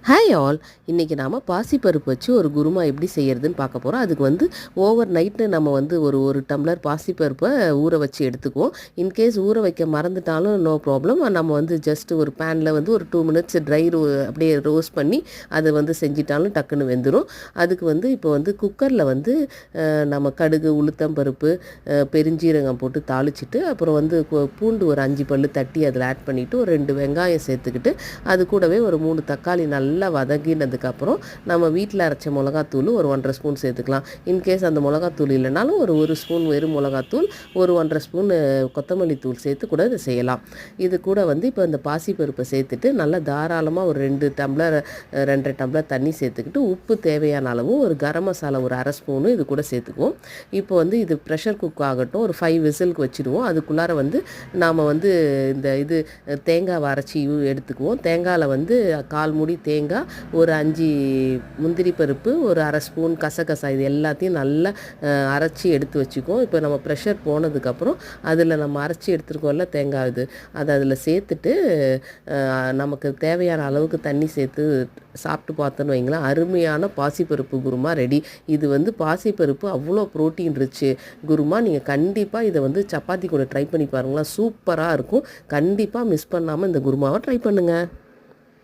Hi all. இன்றைக்கி நாம் பாசிப்பருப்பு வச்சு ஒரு குருமா எப்படி செய்கிறதுன்னு பார்க்க போகிறோம். அதுக்கு ஓவர் நைட்டு நம்ம ஒரு டம்ளர் பாசிப்பருப்பை ஊற வச்சு எடுத்துக்குவோம். இன்கேஸ் ஊற வைக்க மறந்துட்டாலும் நோ ப்ராப்ளம். நம்ம ஜஸ்ட் ஒரு பேனில் ஒரு 2 மினிட்ஸ் அப்படியே ரோஸ்ட் பண்ணி அதை செஞ்சிட்டாலும் டக்குன்னு வெந்துடும். அதுக்கு இப்போ குக்கரில் நம்ம கடுகு, உளுத்தம் பருப்பு, பெருஞ்சீரகம் போட்டு தாளிச்சிட்டு அப்புறம் பூண்டு ஒரு 5 பல்லு தட்டி அதில் ஆட் பண்ணிவிட்டு ஒரு 2 வெங்காயம் சேர்த்துக்கிட்டு அது கூடவே ஒரு 3 தக்காளி நல்லா வதங்கினதுக்கப்புறம் நம்ம வீட்டில் அரைச்ச மிளகாத்தூள் ஒரு 1.5 ஸ்பூன் சேர்த்துக்கலாம். இன்கேஸ் அந்த மிளகாத்தூள் இல்லைனாலும் ஒரு ஸ்பூன் வெறும் மிளகாத்தூள், ஒரு 1.5 ஸ்பூன் கொத்தமல்லி தூள் சேர்த்து கூட இதை செய்யலாம். இது கூட இப்போ இந்த பாசிப்பருப்பை சேர்த்துட்டு நல்லா தாராளமாக ஒரு 2.5 டம்ளர் தண்ணி சேர்த்துக்கிட்டு உப்பு தேவையான அளவு, ஒரு கரம் மசாலா ஒரு 1/2 ஸ்பூனு இது கூட சேர்த்துக்குவோம். இப்போ இது ப்ரெஷர் குக் ஆகட்டும். ஒரு 5 விசிலுக்கு வச்சுடுவோம். அதுக்குள்ளார நாம் இந்த தேங்காய் அரைச்சி எடுத்துக்குவோம். தேங்காயில் 1/4 மூடி தேங்காய், ஒரு 5 முந்திரி பருப்பு, ஒரு 1/2 ஸ்பூன் கசகசா, இது எல்லாத்தையும் நல்லா அரைச்சி எடுத்து வச்சுக்குவோம். இப்போ நம்ம ப்ரெஷர் போனதுக்கப்புறம் அதில் நம்ம அரைச்சி எடுத்துருக்கோம்ல தேங்காய், அதை அதில் சேர்த்துட்டு நமக்கு தேவையான அளவுக்கு தண்ணி சேர்த்து சாப்பிட்டு பார்த்தோன்னு வைங்களேன், அருமையான பாசிப்பருப்பு குருமா ரெடி. இது பாசிப்பருப்பு அவ்வளோ ப்ரோட்டீன் ரிச்சு குருமா. நீங்கள் கண்டிப்பாக இதை சப்பாத்தி கூட ட்ரை பண்ணி பாருங்களேன், சூப்பராக இருக்கும். கண்டிப்பாக மிஸ் பண்ணாமல் இந்த குருமாவை ட்ரை பண்ணுங்கள்.